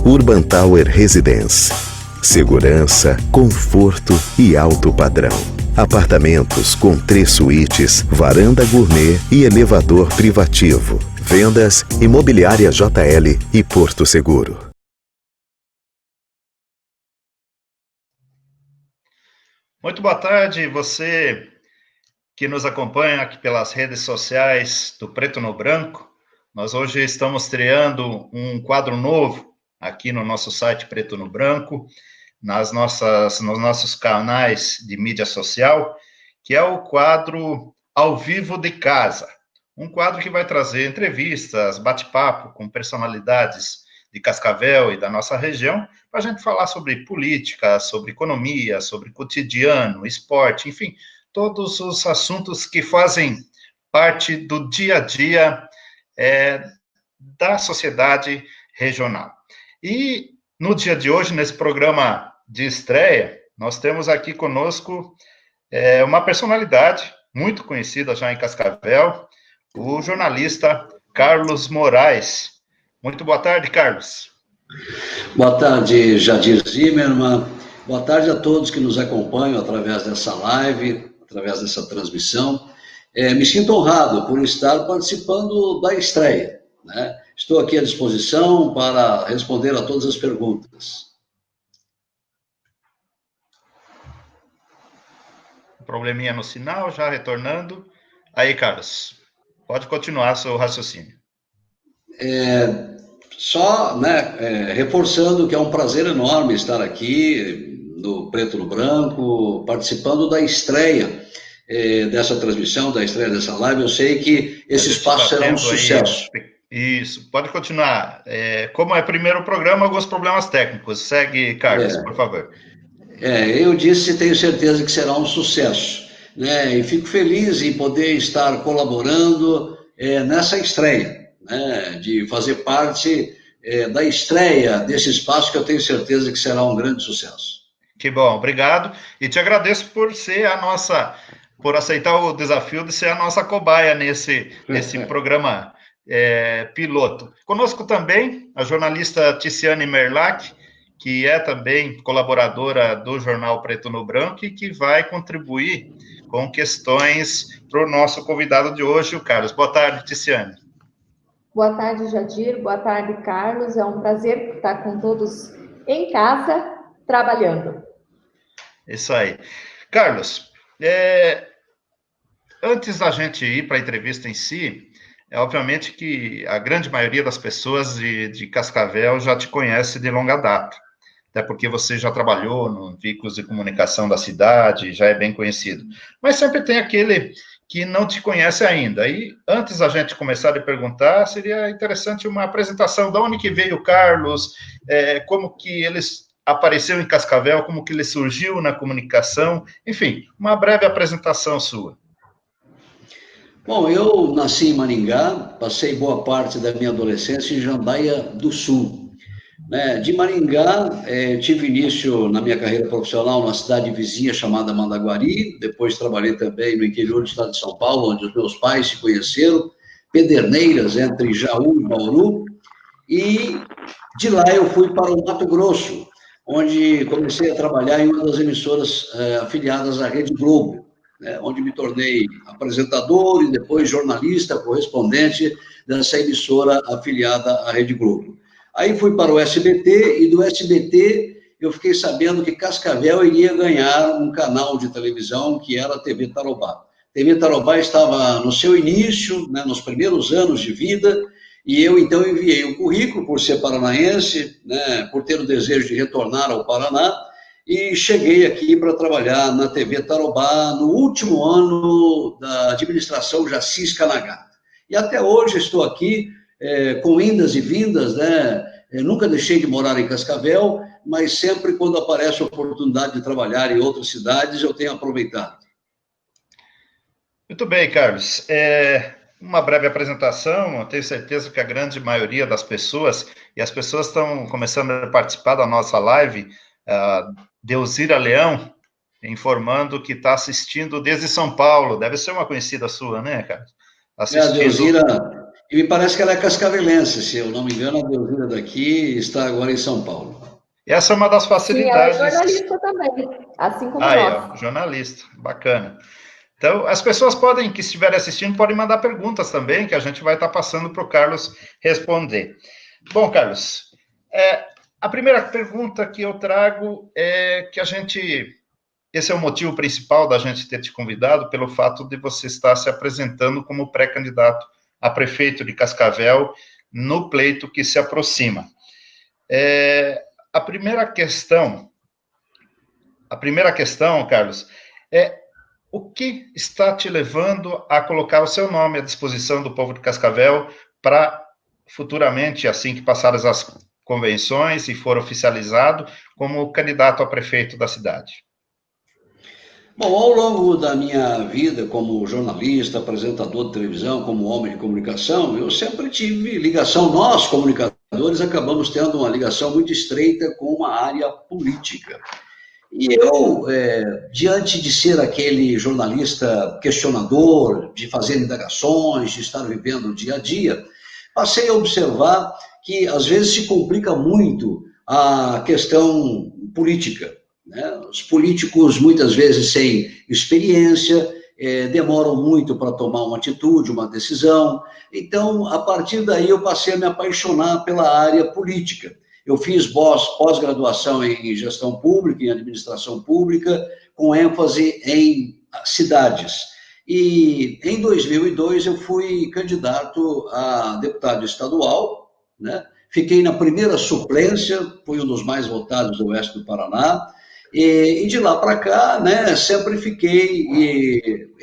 Urban Tower Residence. Segurança, conforto e alto padrão. Apartamentos com 3 suítes, varanda gourmet e elevador privativo. Vendas, Imobiliária JL e Porto Seguro. Muito boa tarde, você que nos acompanha aqui pelas redes sociais do Preto no Branco. Nós hoje estamos estreando um quadro novo aqui no nosso site Preto no Branco, nos nossos canais de mídia social, que é o quadro Ao Vivo de Casa. Um quadro que vai trazer entrevistas, bate-papo com personalidades de Cascavel e da nossa região, para a gente falar sobre política, sobre economia, sobre cotidiano, esporte, enfim, todos os assuntos que fazem parte do dia a dia da sociedade regional. E no dia de hoje, nesse programa de estreia, nós temos aqui conosco uma personalidade muito conhecida já em Cascavel, o jornalista Carlos Moraes. Muito boa tarde, Carlos. Boa tarde, Jadir Zimmermann. Boa tarde a todos que nos acompanham através dessa live, através dessa transmissão. Me sinto honrado por estar participando da estreia, né? Estou aqui à disposição para responder a todas as perguntas. Probleminha no sinal, já retornando. Aí, Carlos, pode continuar seu raciocínio. Só, reforçando que é um prazer enorme estar aqui no Preto no Branco, participando da estreia dessa transmissão, da estreia dessa live. Eu sei que esse espaço será um sucesso. Isso, pode continuar. Como é primeiro programa, alguns problemas técnicos. Segue, Carlos, por favor. Eu disse e tenho certeza que será um sucesso, né? E fico feliz em poder estar colaborando nessa estreia, né? De fazer parte da estreia desse espaço que eu tenho certeza que será um grande sucesso. Que bom, obrigado. E te agradeço por ser por aceitar o desafio de ser a nossa cobaia nesse programa piloto. Conosco também a jornalista Ticiane Merlac, que é também colaboradora do jornal Preto no Branco e que vai contribuir com questões para o nosso convidado de hoje, o Carlos. Boa tarde, Ticiane. Boa tarde, Jadir. Boa tarde, Carlos. É um prazer estar com todos em casa, trabalhando. Isso aí. Carlos, antes da gente ir para a entrevista em si, obviamente que a grande maioria das pessoas de Cascavel já te conhece de longa data, até porque você já trabalhou no veículos de comunicação da cidade, já é bem conhecido. Mas sempre tem aquele que não te conhece ainda. E antes da gente começar a perguntar, seria interessante uma apresentação de onde que veio o Carlos, como que eles apareceu em Cascavel, como que ele surgiu na comunicação, enfim, uma breve apresentação sua. Bom, eu nasci em Maringá, passei boa parte da minha adolescência em Jandaia do Sul. De Maringá, tive início na minha carreira profissional numa cidade vizinha chamada Mandaguari, depois trabalhei também no interior do estado de São Paulo, onde os meus pais se conheceram, Pederneiras, entre Jaú e Bauru, e de lá eu fui para o Mato Grosso, onde comecei a trabalhar em uma das emissoras afiliadas à Rede Globo, onde me tornei apresentador e depois jornalista, correspondente dessa emissora afiliada à Rede Globo. Aí fui para o SBT e do SBT eu fiquei sabendo que Cascavel iria ganhar um canal de televisão que era a TV Tarobá. A TV Tarobá estava no seu início, nos primeiros anos de vida, e eu então enviei um currículo por ser paranaense, por ter o desejo de retornar ao Paraná, e cheguei aqui para trabalhar na TV Tarobá no último ano da administração Jacis Canagata. E até hoje estou aqui com indas e vindas, Eu nunca deixei de morar em Cascavel, mas sempre quando aparece a oportunidade de trabalhar em outras cidades, eu tenho aproveitado. Muito bem, Carlos. Uma breve apresentação, eu tenho certeza que a grande maioria das pessoas, e as pessoas estão começando a participar da nossa live, Deusira Leão, informando que está assistindo desde São Paulo, deve ser uma conhecida sua, né, Carlos? A Deusira E me parece que ela é cascavelense, se eu não me engano, a Delvira daqui está agora em São Paulo. Essa é uma das Sim, ela é facilidades. jornalista também, assim como Aí, nós. ó, jornalista, bacana. Então, as pessoas podem, que estiverem assistindo, podem mandar perguntas também, que a gente vai estar passando para o Carlos responder. Bom, Carlos, a primeira pergunta que eu trago é que esse é o motivo principal da gente ter te convidado, pelo fato de você estar se apresentando como pré-candidato a prefeito de Cascavel no pleito que se aproxima. A primeira questão, Carlos, é o que está te levando a colocar o seu nome à disposição do povo de Cascavel para futuramente, assim que passadas as convenções e for oficializado, como candidato a prefeito da cidade? Bom, ao longo da minha vida como jornalista, apresentador de televisão, como homem de comunicação, eu sempre tive ligação, nós comunicadores acabamos tendo uma ligação muito estreita com a área política. E eu, diante de ser aquele jornalista questionador, de fazer indagações, de estar vivendo o dia a dia, passei a observar que às vezes se complica muito a questão política, né? Os políticos, muitas vezes sem experiência, demoram muito para tomar uma atitude, uma decisão. Então, a partir daí, eu passei a me apaixonar pela área política. Eu fiz pós-graduação em gestão pública, em administração pública, com ênfase em cidades. E em 2002 eu fui candidato a deputado estadual, né? Fiquei na primeira suplência, fui um dos mais votados do oeste do Paraná, e de lá para cá, né, sempre fiquei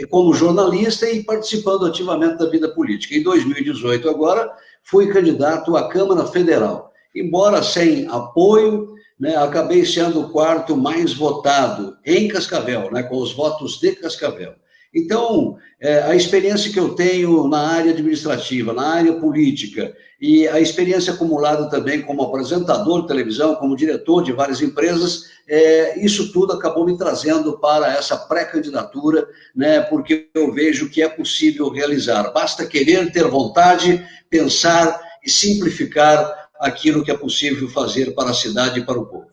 como jornalista e participando ativamente da vida política. Em 2018 agora, fui candidato à Câmara Federal. Embora sem apoio, né, acabei sendo o quarto mais votado em Cascavel, né, com os votos de Cascavel. Então, a experiência que eu tenho na área administrativa, na área política, e a experiência acumulada também como apresentador de televisão, como diretor de várias empresas, isso tudo acabou me trazendo para essa pré-candidatura, né, porque eu vejo que é possível realizar. Basta querer, ter vontade, pensar e simplificar aquilo que é possível fazer para a cidade e para o povo.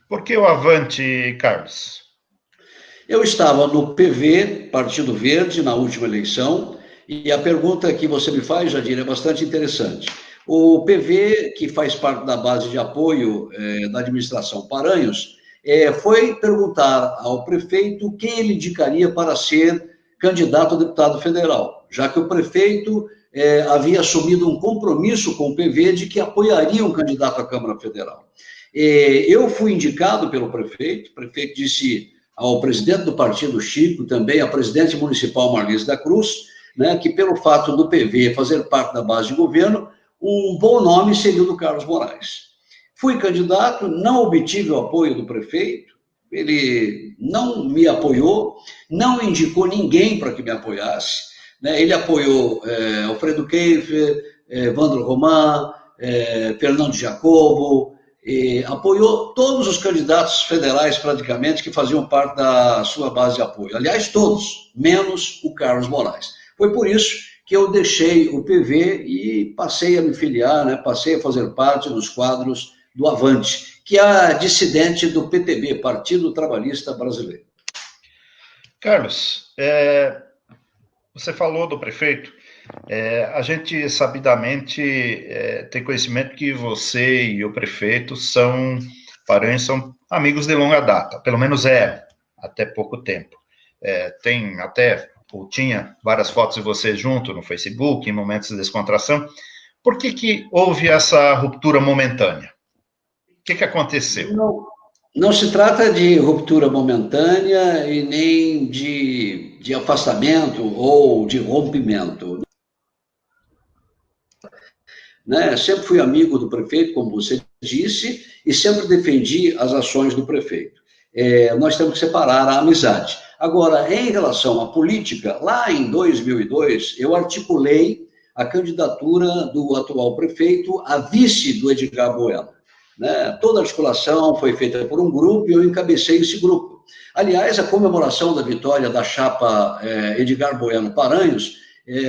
Por que o Avante, Carlos? Eu estava no PV, Partido Verde, na última eleição, e a pergunta que você me faz, Jadir, é bastante interessante. O PV, que faz parte da base de apoio da administração Paranhos, foi perguntar ao prefeito quem ele indicaria para ser candidato a deputado federal, já que o prefeito havia assumido um compromisso com o PV de que apoiaria um candidato à Câmara Federal. Eu fui indicado pelo prefeito, o prefeito disse ao presidente do partido, Chico, também a presidente municipal, Marlise da Cruz, né, que pelo fato do PV fazer parte da base de governo, um bom nome seria o do Carlos Moraes. Fui candidato, não obtive o apoio do prefeito, ele não me apoiou, não indicou ninguém para que me apoiasse, né, ele apoiou Alfredo Keifer, Evandro Roman, Fernando Jacobo, apoiou todos os candidatos federais, praticamente, que faziam parte da sua base de apoio. Aliás, todos, menos o Carlos Moraes. Foi por isso que eu deixei o PV e passei a me filiar, né, passei a fazer parte dos quadros do Avante, que é a dissidente do PTB, Partido Trabalhista Brasileiro. Carlos, você falou do prefeito. A gente sabidamente tem conhecimento que você e o prefeito são parentes, são amigos de longa data, pelo menos até pouco tempo. Tem até, ou tinha, várias fotos de vocês junto no Facebook, em momentos de descontração. Por que houve essa ruptura momentânea? O que aconteceu? Não se trata de ruptura momentânea e nem de afastamento ou de rompimento. Né? Sempre fui amigo do prefeito, como você disse, e sempre defendi as ações do prefeito. Nós temos que separar a amizade. Agora, em relação à política, lá em 2002, eu articulei a candidatura do atual prefeito a vice do Edgar Bueno. Né? Toda a articulação foi feita por um grupo e eu encabecei esse grupo. Aliás, a comemoração da vitória da chapa Edgar Bueno Paranhos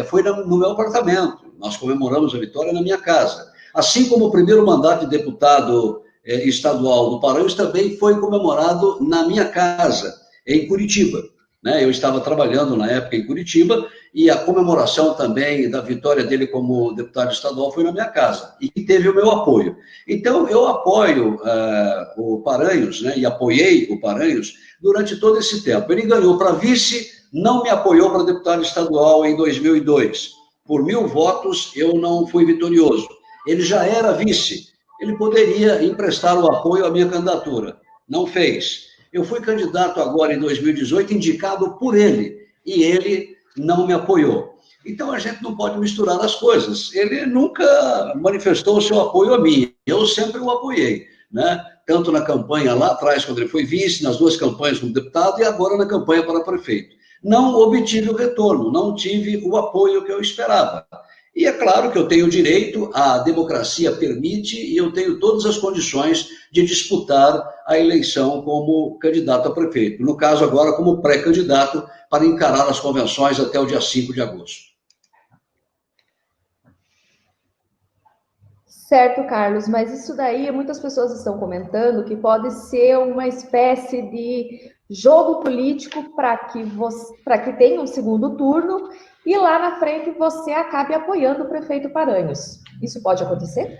foi no meu apartamento. Nós comemoramos a vitória na minha casa. Assim como o primeiro mandato de deputado estadual do Paranhos também foi comemorado na minha casa, em Curitiba. Né? Eu estava trabalhando na época em Curitiba e a comemoração também da vitória dele como deputado estadual foi na minha casa e teve o meu apoio. Então, eu apoio o Paranhos, né? E apoiei o Paranhos durante todo esse tempo. Ele ganhou para vice, não me apoiou para deputado estadual em 2002. Por 1.000 votos, eu não fui vitorioso. Ele já era vice, ele poderia emprestar o apoio à minha candidatura. Não fez. Eu fui candidato agora em 2018, indicado por ele, e ele não me apoiou. Então, a gente não pode misturar as coisas. Ele nunca manifestou o seu apoio a mim, eu sempre o apoiei, né? Tanto na campanha lá atrás, quando ele foi vice, nas 2 campanhas como deputado, e agora na campanha para prefeito. Não obtive o retorno, não tive o apoio que eu esperava. E é claro que eu tenho direito, a democracia permite, e eu tenho todas as condições de disputar a eleição como candidato a prefeito. No caso, agora, como pré-candidato, para encarar as convenções até o dia 5 de agosto. Certo, Carlos, mas isso daí, muitas pessoas estão comentando que pode ser uma espécie de jogo político para que tenha um segundo turno e lá na frente você acabe apoiando o prefeito Paranhos. Isso pode acontecer?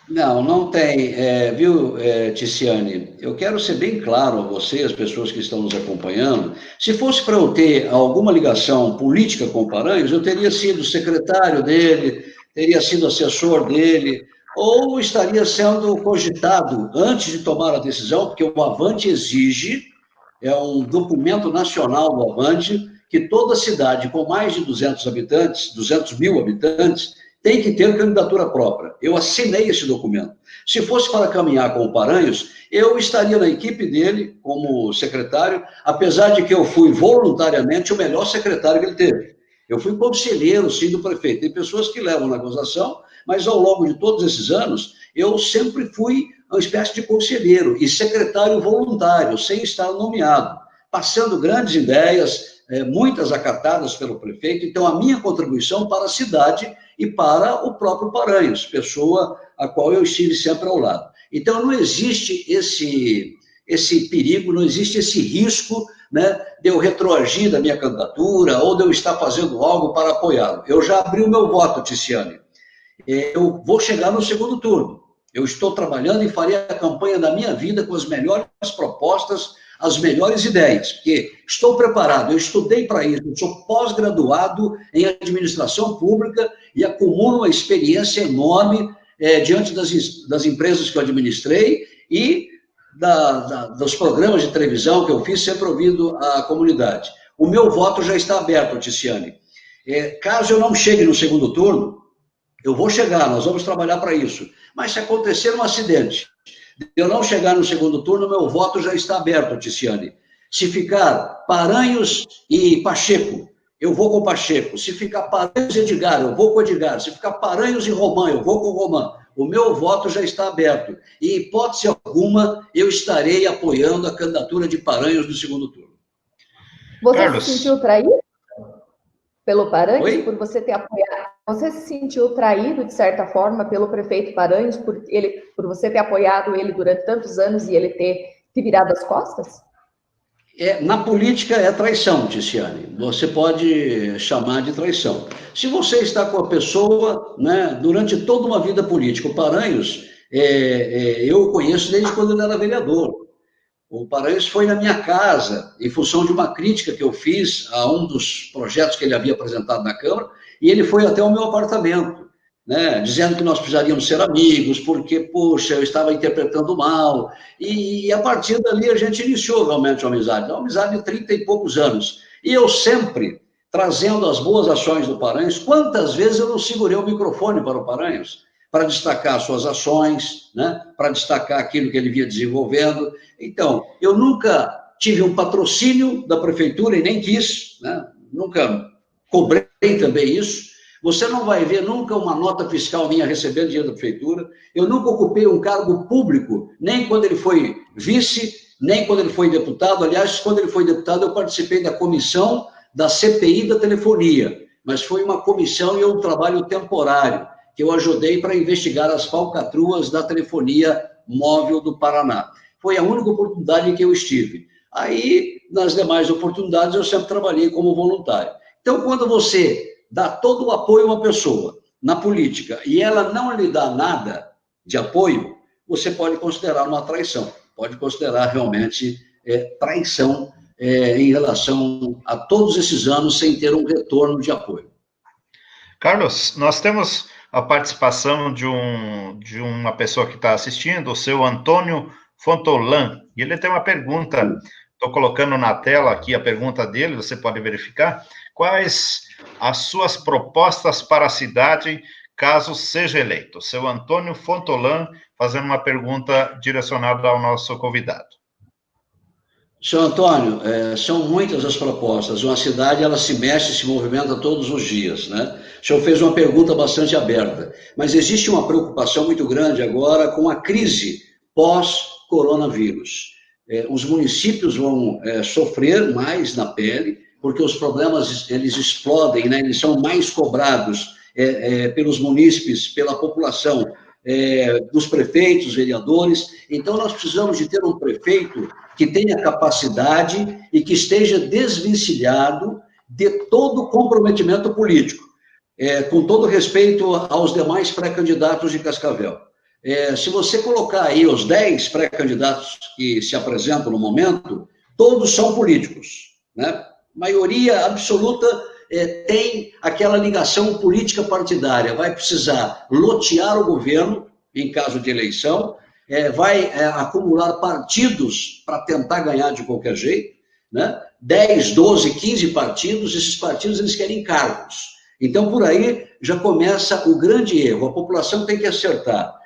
Não, não tem, viu, Ticiane? Eu quero ser bem claro a você, as pessoas que estão nos acompanhando, se fosse para eu ter alguma ligação política com o Paranhos, eu teria sido secretário dele, teria sido assessor dele, ou estaria sendo cogitado antes de tomar a decisão, porque o Avante exige, é um documento nacional do Avante, que toda cidade com mais de 200 habitantes, 200.000 habitantes, tem que ter candidatura própria. Eu assinei esse documento. Se fosse para caminhar com o Paranhos, eu estaria na equipe dele como secretário, apesar de que eu fui voluntariamente o melhor secretário que ele teve. Eu fui conselheiro, sim, do prefeito. Tem pessoas que levam na gozação, mas ao longo de todos esses anos, eu sempre fui uma espécie de conselheiro e secretário voluntário, sem estar nomeado, passando grandes ideias, muitas acatadas pelo prefeito. Então, a minha contribuição para a cidade e para o próprio Paranhos, pessoa a qual eu estive sempre ao lado. Então, não existe esse perigo, não existe esse risco, né, de eu retroagir da minha candidatura ou de eu estar fazendo algo para apoiá-lo. Eu já abri o meu voto, Ticiane. Eu vou chegar no segundo turno. Eu estou trabalhando e farei a campanha da minha vida com as melhores propostas, as melhores ideias, porque estou preparado, eu estudei para isso, eu sou pós-graduado em administração pública e acumulo uma experiência enorme diante das empresas que eu administrei e dos programas de televisão que eu fiz, sempre ouvindo a comunidade. O meu voto já está aberto, Ticiane. Caso eu não chegue no segundo turno, eu vou chegar, nós vamos trabalhar para isso. Mas se acontecer um acidente, eu não chegar no segundo turno, meu voto já está aberto, Ticiane. Se ficar Paranhos e Pacheco, eu vou com Pacheco. Se ficar Paranhos e Edgar, eu vou com Edgar. Se ficar Paranhos e Romã, eu vou com Romã. O meu voto já está aberto. E, em hipótese alguma, eu estarei apoiando a candidatura de Paranhos no segundo turno. Você Carlos, se sentiu traído pelo Paranhos? Oi? Por você ter apoiado? Você se sentiu traído, de certa forma, pelo prefeito Paranhos, por você ter apoiado ele durante tantos anos e ele ter te virado as costas? Na política é traição, Ticiane. Você pode chamar de traição. Se você está com a pessoa, né, durante toda uma vida política, o Paranhos, eu o conheço desde quando ele era vereador. O Paranhos foi na minha casa, em função de uma crítica que eu fiz a um dos projetos que ele havia apresentado na Câmara, e ele foi até o meu apartamento, né, dizendo que nós precisaríamos ser amigos, porque, poxa, eu estava interpretando mal, e a partir dali a gente iniciou realmente uma amizade de 30 e poucos anos. E eu sempre trazendo as boas ações do Paranhos. Quantas vezes eu não segurei o microfone para o Paranhos, para destacar suas ações, né, para destacar aquilo que ele vinha desenvolvendo. Então, eu nunca tive um patrocínio da prefeitura e nem quis, né, nunca cobrei também isso. Você não vai ver nunca uma nota fiscal minha recebendo dinheiro da prefeitura. Eu nunca ocupei um cargo público, nem quando ele foi vice, nem quando ele foi deputado. Aliás, quando ele foi deputado, eu participei da comissão da CPI da telefonia. mas foi uma comissão e um trabalho temporário, que eu ajudei para investigar as falcatruas da telefonia móvel do Paraná. Foi a única oportunidade em que eu estive. Aí, nas demais oportunidades, eu sempre trabalhei como voluntário. Então, quando você dá todo o apoio a uma pessoa na política e ela não lhe dá nada de apoio, você pode considerar uma traição, pode considerar realmente traição em relação a todos esses anos sem ter um retorno de apoio. Carlos, nós temos a participação de uma pessoa que está assistindo, o seu Antônio Fontolan, e ele tem uma pergunta, estou colocando na tela aqui a pergunta dele, você pode verificar. Quais as suas propostas para a cidade, caso seja eleito? O seu Antônio Fontolan fazendo uma pergunta direcionada ao nosso convidado. Senhor Antônio, são muitas as propostas. Uma cidade, ela se mexe, se movimenta todos os dias, né? O senhor fez uma pergunta bastante aberta, mas existe uma preocupação muito grande agora com a crise pós-coronavírus. Os municípios vão sofrer mais na pele, porque os problemas, eles explodem, né? Eles são mais cobrados pelos munícipes, pela população, dos prefeitos, vereadores. Então, nós precisamos de ter um prefeito que tenha capacidade e que esteja desvencilhado de todo comprometimento político, com todo respeito aos demais pré-candidatos de Cascavel. Se você colocar aí os 10 pré-candidatos que se apresentam no momento, todos são políticos, né? Maioria absoluta tem aquela ligação política partidária, vai precisar lotear o governo em caso de eleição, vai acumular partidos para tentar ganhar de qualquer jeito, né? 10, 12, 15 partidos, esses partidos eles querem cargos. Então, por aí já começa o grande erro. A população tem que acertar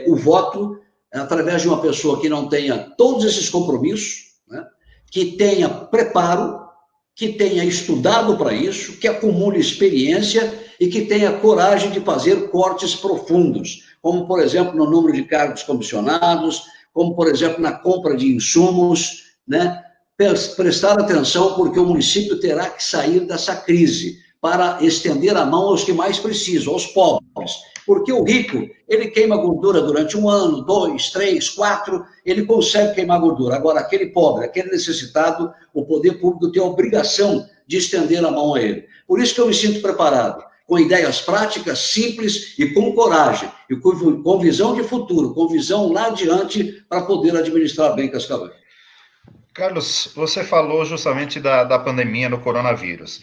o voto através de uma pessoa que não tenha todos esses compromissos, né? Que tenha preparo, que tenha estudado para isso, que acumule experiência e que tenha coragem de fazer cortes profundos, como, por exemplo, no número de cargos comissionados, como, por exemplo, na compra de insumos, né? Prestar atenção, porque o município terá que sair dessa crise para estender a mão aos que mais precisam, aos pobres. Porque o rico, ele queima gordura durante 1 ano, 2, 3, 4, ele consegue queimar gordura. Agora, aquele pobre, aquele necessitado, o poder público tem a obrigação de estender a mão a ele. Por isso que eu me sinto preparado, com ideias práticas, simples e com coragem, e com visão de futuro, com visão lá adiante para poder administrar bem Cascavel. Carlos, você falou justamente da pandemia do coronavírus.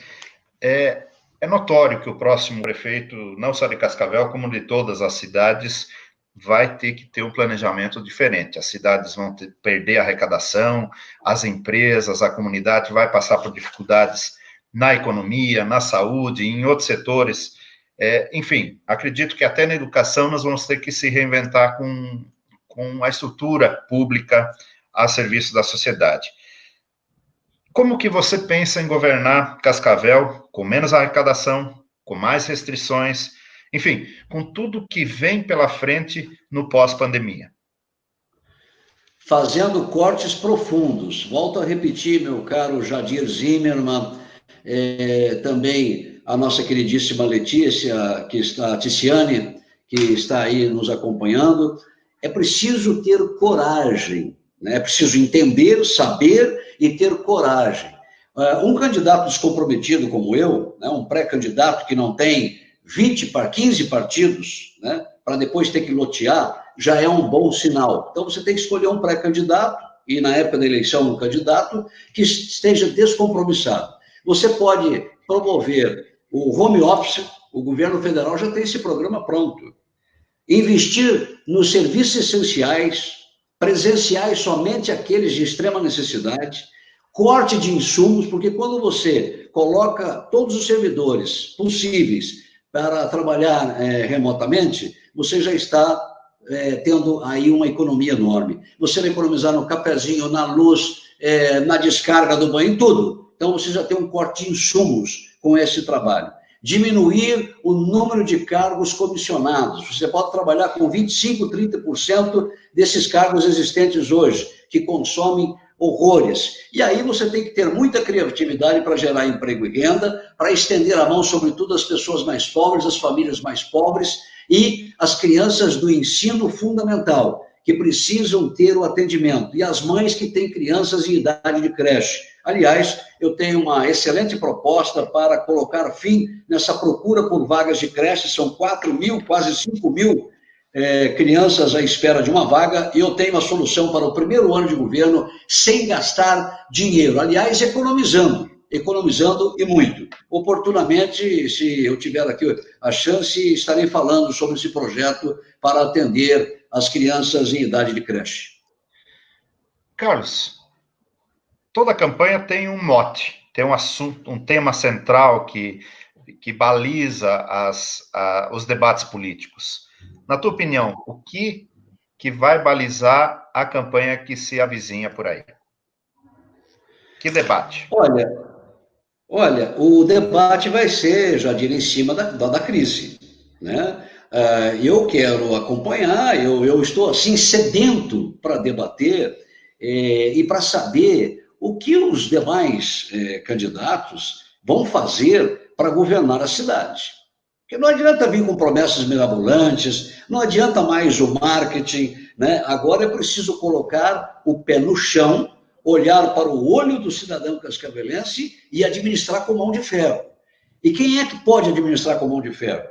É notório que o próximo prefeito, não só de Cascavel, como de todas as cidades, vai ter que ter um planejamento diferente. As cidades vão perder a arrecadação, as empresas, a comunidade vai passar por dificuldades na economia, na saúde, em outros setores. Enfim, acredito que até na educação nós vamos ter que se reinventar com a estrutura pública a serviço da sociedade. Como que você pensa em governar Cascavel com menos arrecadação, com mais restrições, enfim, com tudo que vem pela frente no pós-pandemia? Fazendo cortes profundos. Volto a repetir, meu caro Jadir Zimmermann, também a nossa queridíssima Letícia, Ticiane, que está aí nos acompanhando. É preciso ter coragem, né? É preciso entender, saber e ter coragem. Um candidato descomprometido como eu, né, um pré-candidato que não tem 15 partidos, né, para depois ter que lotear, já é um bom sinal. Então, você tem que escolher um pré-candidato, e na época da eleição, um candidato que esteja descompromissado. Você pode promover o home office, o governo federal já tem esse programa pronto. Investir nos serviços essenciais, presenciais somente aqueles de extrema necessidade, corte de insumos, porque quando você coloca todos os servidores possíveis para trabalhar remotamente, você já está tendo aí uma economia enorme. Você vai economizar no cafezinho, na luz, na descarga do banho, em tudo. Então, você já tem um corte de insumos com esse trabalho. Diminuir o número de cargos comissionados. Você pode trabalhar com 25%, 30% desses cargos existentes hoje, que consomem horrores. E aí você tem que ter muita criatividade para gerar emprego e renda, para estender a mão, sobretudo, às pessoas mais pobres, às famílias mais pobres e às crianças do ensino fundamental, que precisam ter o atendimento, e as mães que têm crianças em idade de creche. Aliás, eu tenho uma excelente proposta para colocar fim nessa procura por vagas de creche, são 4 mil, quase 5 mil crianças à espera de uma vaga, e eu tenho a solução para o primeiro ano de governo, sem gastar dinheiro, aliás, economizando e muito. Oportunamente, se eu tiver aqui a chance, estarei falando sobre esse projeto para atender as crianças em idade de creche. Carlos, toda campanha tem um mote, tem um assunto, um tema central que baliza os debates políticos. Na tua opinião, o que vai balizar a campanha que se avizinha por aí? Que debate? Olha, o debate vai ser, já diria, em cima da crise, né? Eu quero acompanhar, eu estou assim sedento para debater e para saber o que os demais candidatos vão fazer para governar a cidade. Porque não adianta vir com promessas mirabolantes, não adianta mais o marketing, né? Agora é preciso colocar o pé no chão, olhar para o olho do cidadão cascavelense e administrar com mão de ferro. E quem é que pode administrar com mão de ferro?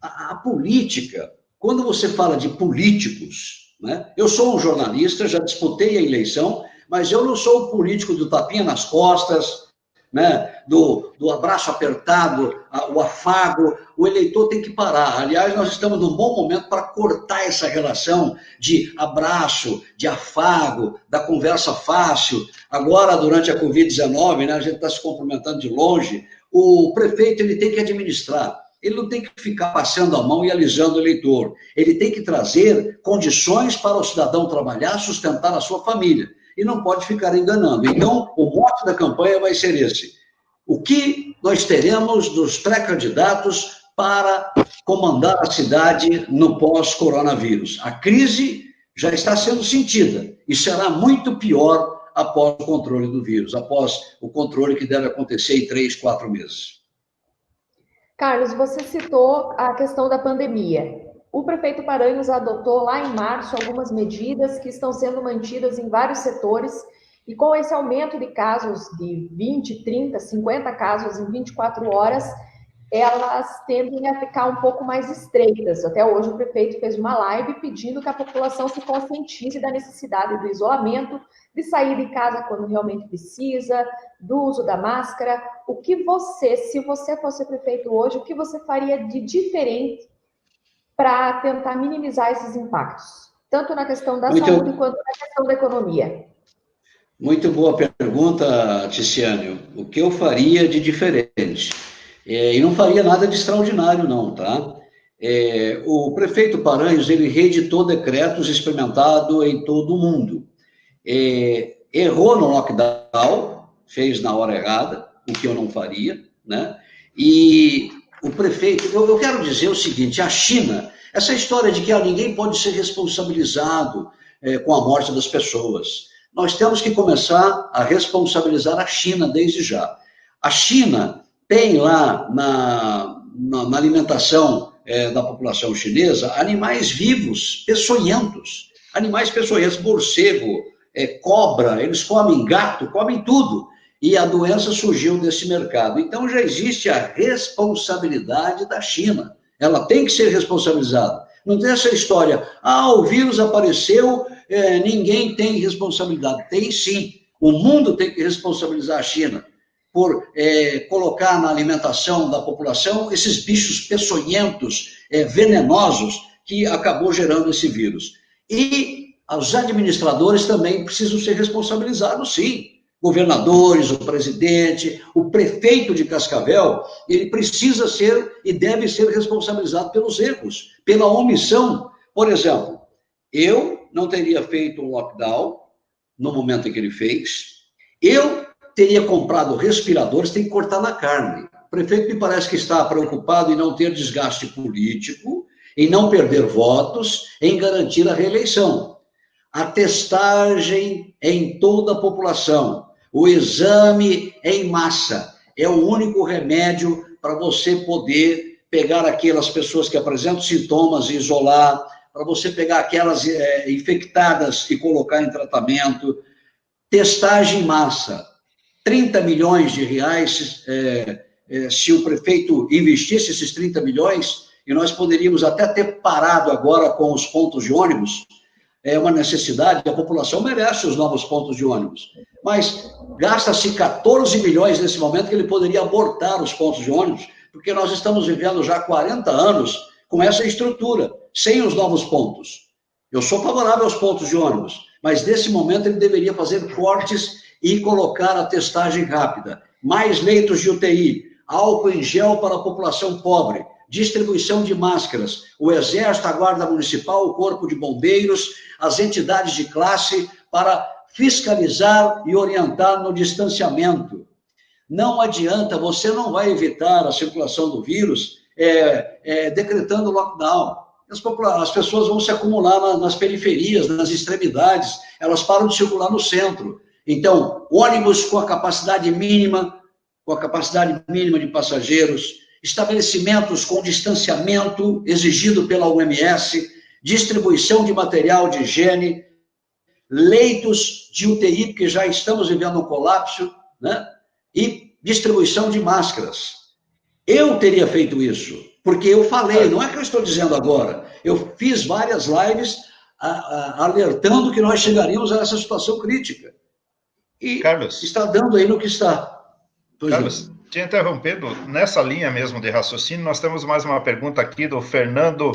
A política, quando você fala de políticos, né? Eu sou um jornalista, já disputei a eleição, mas eu não sou o político do tapinha nas costas, né? Do abraço apertado, o afago. O eleitor tem que parar. Aliás, nós estamos num bom momento para cortar essa relação de abraço, de afago, da conversa fácil. Agora, durante a Covid-19, né, a gente está se cumprimentando de longe. O prefeito ele tem que administrar. Ele não tem que ficar passando a mão e alisando o eleitor. Ele tem que trazer condições para o cidadão trabalhar, sustentar a sua família. E não pode ficar enganando. Então, o mote da campanha vai ser esse. O que nós teremos dos pré-candidatos para comandar a cidade no pós-coronavírus? A crise já está sendo sentida e será muito pior após o controle do vírus, após o controle que deve acontecer em 3, 4 meses. Carlos, você citou a questão da pandemia. O prefeito Paranhos adotou lá em março algumas medidas que estão sendo mantidas em vários setores, e com esse aumento de casos de 20, 30, 50 casos em 24 horas, elas tendem a ficar um pouco mais estreitas. Até hoje o prefeito fez uma live pedindo que a população se conscientize da necessidade do isolamento, de sair de casa quando realmente precisa, do uso da máscara. O que você, se você fosse prefeito hoje, o que você faria de diferente para tentar minimizar esses impactos, tanto na questão da saúde quanto na questão da economia? Muito boa pergunta, Ticiane. O que eu faria de diferente? E não faria nada de extraordinário, não, tá? O prefeito Paranhos, ele reeditou decretos experimentados em todo o mundo. Errou no lockdown, fez na hora errada, o que eu não faria, né? E o prefeito, eu quero dizer o seguinte, a China, essa história de que ninguém pode ser responsabilizado com a morte das pessoas, nós temos que começar a responsabilizar a China desde já. A China tem lá na alimentação da população chinesa animais vivos, peçonhentos, morcego, cobra, eles comem gato, comem tudo. E a doença surgiu desse mercado. Então, já existe a responsabilidade da China. Ela tem que ser responsabilizada. Não tem essa história, o vírus apareceu, ninguém tem responsabilidade. Tem sim. O mundo tem que responsabilizar a China por colocar na alimentação da população esses bichos peçonhentos, venenosos, que acabou gerando esse vírus. E os administradores também precisam ser responsabilizados, sim. Governadores, o presidente, o prefeito de Cascavel, ele precisa ser e deve ser responsabilizado pelos erros, pela omissão. Por exemplo, eu não teria feito um lockdown no momento em que ele fez, eu teria comprado respiradores, tem que cortar na carne. O prefeito me parece que está preocupado em não ter desgaste político, em não perder votos, em garantir a reeleição. a testagem em toda a população, o exame em massa. É o único remédio para você poder pegar aquelas pessoas que apresentam sintomas e isolar, para você pegar aquelas infectadas e colocar em tratamento. Testagem em massa. 30 milhões de reais, se o prefeito investisse esses 30 milhões, e nós poderíamos até ter parado agora com os pontos de ônibus, é uma necessidade, a população merece os novos pontos de ônibus, mas gasta-se 14 milhões nesse momento que ele poderia abortar os pontos de ônibus, porque nós estamos vivendo já 40 anos com essa estrutura, sem os novos pontos. Eu sou favorável aos pontos de ônibus, mas nesse momento ele deveria fazer cortes e colocar a testagem rápida, mais leitos de UTI, álcool em gel para a população pobre, distribuição de máscaras, o Exército, a Guarda Municipal, o Corpo de Bombeiros, as entidades de classe para fiscalizar e orientar no distanciamento. Não adianta, você não vai evitar a circulação do vírus decretando lockdown. As pessoas vão se acumular nas periferias, nas extremidades, elas param de circular no centro. Então, ônibus com a capacidade mínima de passageiros, estabelecimentos com distanciamento exigido pela OMS, distribuição de material de higiene, leitos de UTI, porque já estamos vivendo um colapso, né? E distribuição de máscaras. Eu teria feito isso, porque eu falei, não é que eu estou dizendo agora, eu fiz várias lives alertando que nós chegaríamos a essa situação crítica. E Carlos, está dando aí no que está. Carlos, te interrompendo, nessa linha mesmo de raciocínio, nós temos mais uma pergunta aqui do Fernando,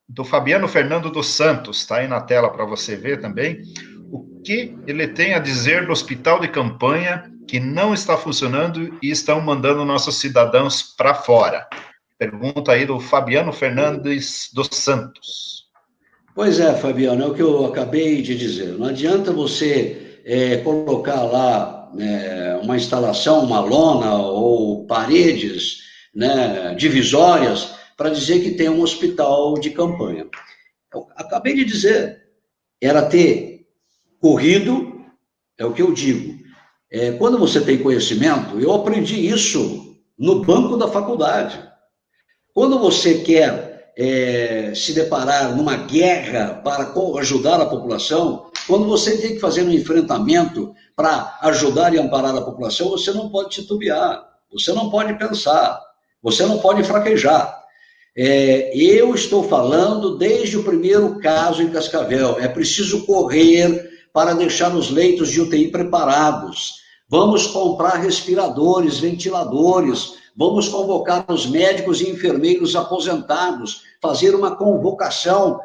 do Fabiano Fernando dos Santos, está aí na tela para você ver também. O que ele tem a dizer do hospital de campanha que não está funcionando e estão mandando nossos cidadãos para fora? Pergunta aí do Fabiano Fernandes dos Santos. Pois é, Fabiano, é o que eu acabei de dizer. Não adianta você colocar lá uma instalação, uma lona ou paredes, né, divisórias, para dizer que tem um hospital de campanha. Eu acabei de dizer, era ter corrido, é o que eu digo. Quando você tem conhecimento, eu aprendi isso no banco da faculdade. Quando você quer se deparar numa guerra para ajudar a população, quando você tem que fazer um enfrentamento para ajudar e amparar a população, você não pode titubear, você não pode pensar, você não pode fraquejar. Eu estou falando desde o primeiro caso em Cascavel, é preciso correr para deixar os leitos de UTI preparados. Vamos comprar respiradores, ventiladores, vamos convocar os médicos e enfermeiros aposentados, fazer uma convocação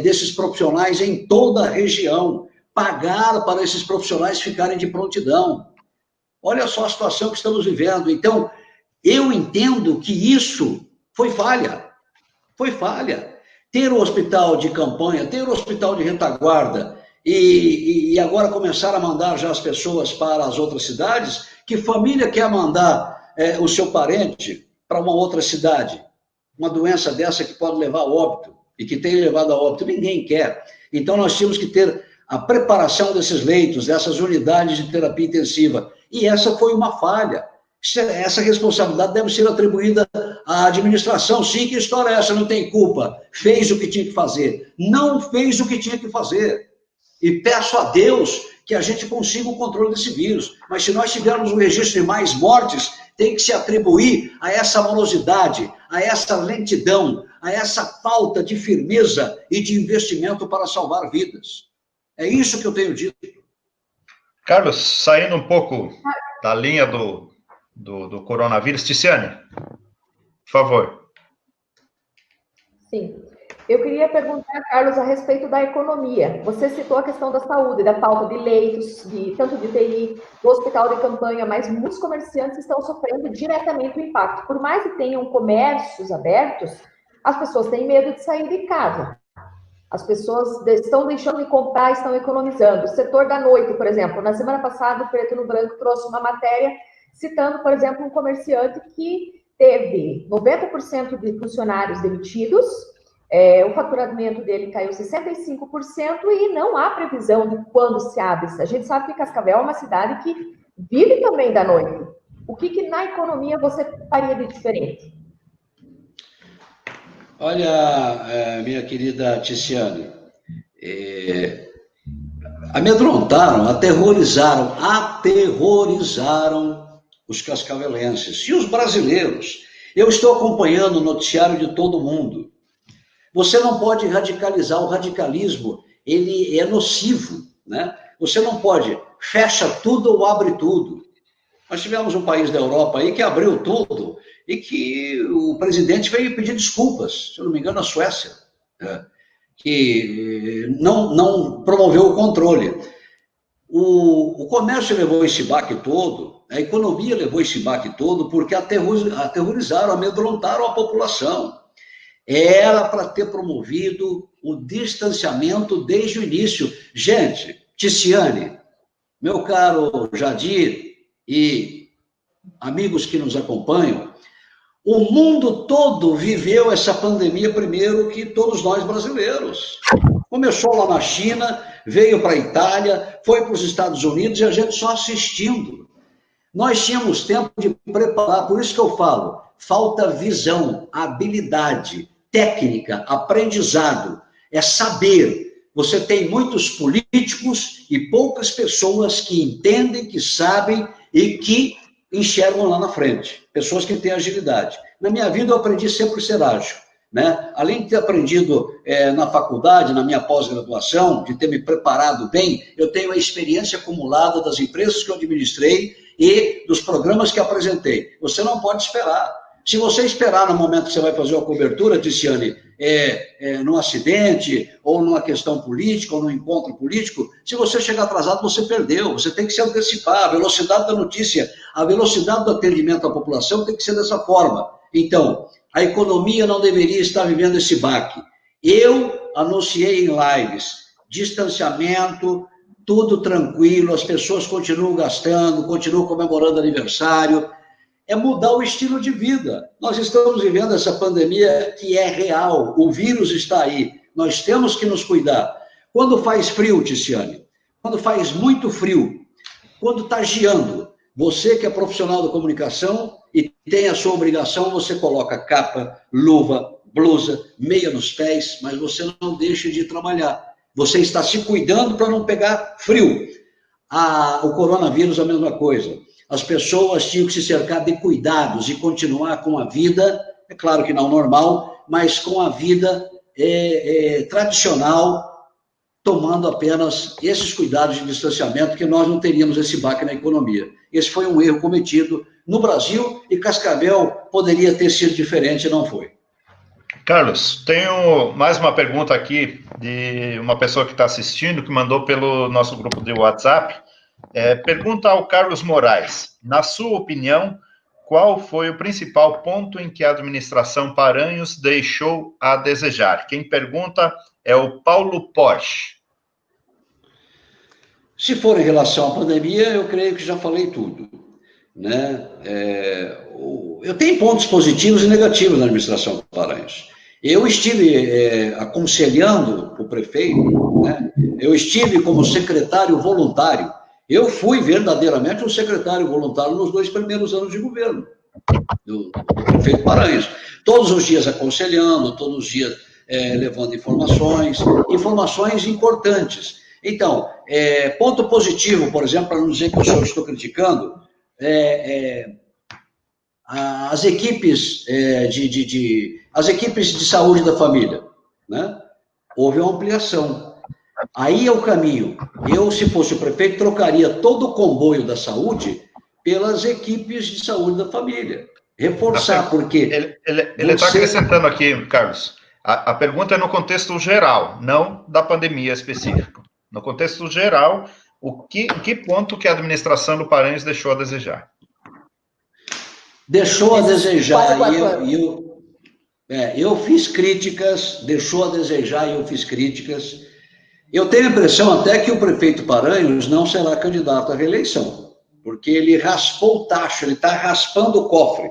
desses profissionais em toda a região, pagar para esses profissionais ficarem de prontidão. Olha só a situação que estamos vivendo. Então, eu entendo que isso foi falha. Foi falha. Ter o hospital de campanha, ter o hospital de retaguarda, e agora começar a mandar já as pessoas para as outras cidades, que família quer mandar o seu parente para uma outra cidade? Uma doença dessa que pode levar a óbito, e que tem levado a óbito, ninguém quer. Então nós temos que ter a preparação desses leitos, dessas unidades de terapia intensiva, e essa foi uma falha. Essa responsabilidade deve ser atribuída à administração. Sim, que história é essa? Não tem culpa. Fez o que tinha que fazer. Não fez o que tinha que fazer. E peço a Deus que a gente consiga o controle desse vírus. Mas se nós tivermos um registro de mais mortes, tem que se atribuir a essa morosidade, a essa lentidão, a essa falta de firmeza e de investimento para salvar vidas. É isso que eu tenho dito. Carlos, saindo um pouco da linha do coronavírus, Ticiane, por favor. Sim. Eu queria perguntar, Carlos, a respeito da economia. Você citou a questão da saúde, da falta de leitos, tanto de UTI, do hospital de campanha, mas muitos comerciantes estão sofrendo diretamente o impacto. Por mais que tenham comércios abertos, as pessoas têm medo de sair de casa. As pessoas estão deixando de comprar, estão economizando. O setor da noite, por exemplo, na semana passada, o Preto no Branco trouxe uma matéria citando, por exemplo, um comerciante que teve 90% de funcionários demitidos O faturamento dele caiu 65% e não há previsão de quando se abre. A gente sabe que Cascavel é uma cidade que vive também da noite. O que na economia você faria de diferente? Olha, minha querida Ticiane, amedrontaram, aterrorizaram os cascavelenses e os brasileiros. Eu estou acompanhando o noticiário de todo mundo. Você não pode radicalizar, o radicalismo, ele é nocivo, né? Você não pode, fecha tudo ou abre tudo. Nós tivemos um país da Europa aí que abriu tudo e que o presidente veio pedir desculpas, se eu não me engano, a Suécia, que não promoveu o controle. O comércio levou esse baque todo, a economia levou esse baque todo porque aterrorizaram, amedrontaram a população. Era para ter promovido o distanciamento desde o início. Gente, Ticiane, meu caro Jadir e amigos que nos acompanham, o mundo todo viveu essa pandemia primeiro que todos nós brasileiros. Começou lá na China, veio para a Itália, foi para os Estados Unidos e a gente só assistindo. Nós tínhamos tempo de preparar, por isso que eu falo, falta visão, habilidade, técnica, aprendizado, é saber. Você tem muitos políticos e poucas pessoas que entendem, que sabem e que enxergam lá na frente. Pessoas que têm agilidade. Na minha vida eu aprendi sempre a ser ágil, né? Além de ter aprendido na faculdade, na minha pós-graduação, de ter me preparado bem, eu tenho a experiência acumulada das empresas que eu administrei e dos programas que apresentei. Você não pode esperar. Se você esperar no momento que você vai fazer uma cobertura, Ticiane, num acidente, ou numa questão política, ou num encontro político, se você chegar atrasado, você perdeu. Você tem que se antecipar. A velocidade da notícia, a velocidade do atendimento à população tem que ser dessa forma. Então, a economia não deveria estar vivendo esse baque. Eu anunciei em lives, distanciamento, tudo tranquilo, as pessoas continuam gastando, continuam comemorando aniversário. É mudar o estilo de vida. Nós estamos vivendo essa pandemia que é real, o vírus está aí, nós temos que nos cuidar. Quando faz frio, Ticiane, quando faz muito frio, quando está geando, você que é profissional da comunicação e tem a sua obrigação, você coloca capa, luva, blusa, meia nos pés, mas você não deixa de trabalhar. Você está se cuidando para não pegar frio. O coronavírus é a mesma coisa. As pessoas tinham que se cercar de cuidados e continuar com a vida, é claro que não normal, mas com a vida tradicional, tomando apenas esses cuidados de distanciamento, que nós não teríamos esse baque na economia. Esse foi um erro cometido no Brasil e Cascavel poderia ter sido diferente e não foi. Carlos, tenho mais uma pergunta aqui de uma pessoa que está assistindo, que mandou pelo nosso grupo de WhatsApp. Pergunta ao Carlos Moraes, na sua opinião, qual foi o principal ponto em que a administração Paranhos deixou a desejar? Quem pergunta é o Paulo Porsche. Se for em relação à pandemia, eu creio que já falei tudo, né? Eu tenho pontos positivos e negativos na administração Paranhos. Eu estive aconselhando o prefeito, né? Eu estive como secretário voluntário. Eu fui verdadeiramente um secretário voluntário nos 2 primeiros anos de governo do prefeito Paranhos. Todos os dias aconselhando, todos os dias levando informações importantes. Então, ponto positivo, por exemplo, para não dizer que eu só estou criticando, as equipes de saúde da família, né? Houve uma ampliação. Aí é o caminho. Eu, se fosse o prefeito, trocaria todo o comboio da saúde pelas equipes de saúde da família. Reforçar, porque... Ele está acrescentando aqui, Carlos, a pergunta é no contexto geral, não da pandemia específica. No contexto geral, em que ponto que a administração do Paranhos deixou a desejar? Deixou a desejar, eu fiz críticas, deixou a desejar e eu fiz críticas. Eu tenho a impressão até que o prefeito Paranhos não será candidato à reeleição, porque ele raspou o tacho, ele está raspando o cofre.